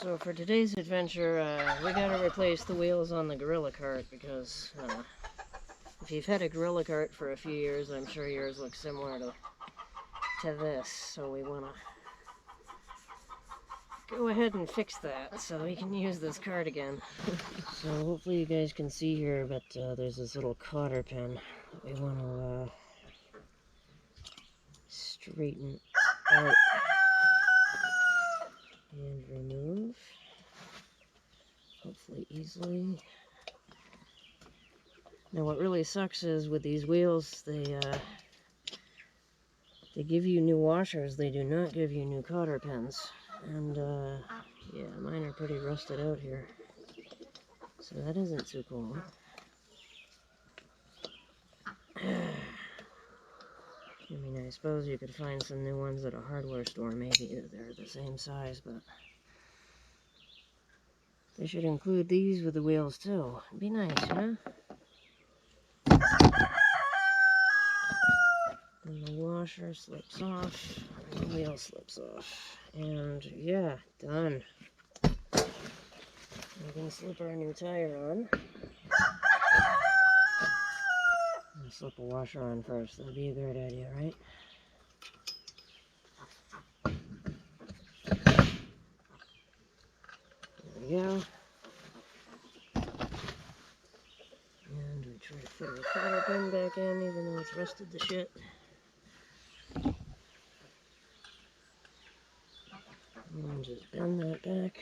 So for today's adventure, we gotta replace the wheels on the gorilla cart because if you've had a gorilla cart for a few years, I'm sure yours looks similar to this. So we wanna go ahead and fix that so we can use this cart again. So hopefully you guys can see here, but there's this little cotter pin that we wanna straighten out and remove. Hopefully easily. Now what really sucks is with these wheels, they give you new washers, they do not give you new cotter pins. And yeah, mine are pretty rusted out here. So that isn't too cool. I mean, I suppose you could find some new ones at a hardware store, maybe they're the same size, but they should include these with the wheels too. It'd be nice, huh? And the washer slips off, and the wheel slips off. And yeah, done. We can slip our new tire on. And slip a washer on first. That'd be a great idea, right? There we go. And we try to fit our cotter pin back in, even though it's rusted to shit. And just bend that back.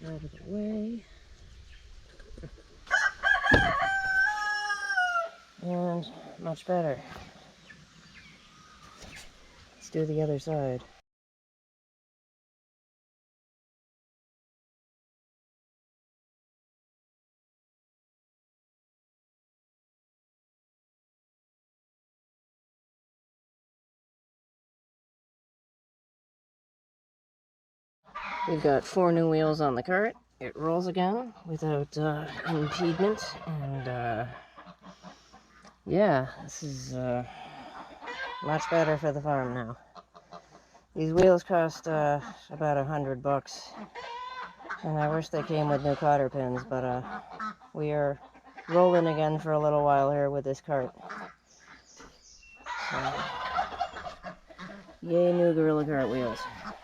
Out of the way. And much better. Let's do the other side. We've got 4 new wheels on the cart. It rolls again without impediment, and yeah, this is much better for the farm now. These wheels cost about $100, and I wish they came with new cotter pins, but we are rolling again for a little while here with this cart. So, yay, new gorilla cart wheels.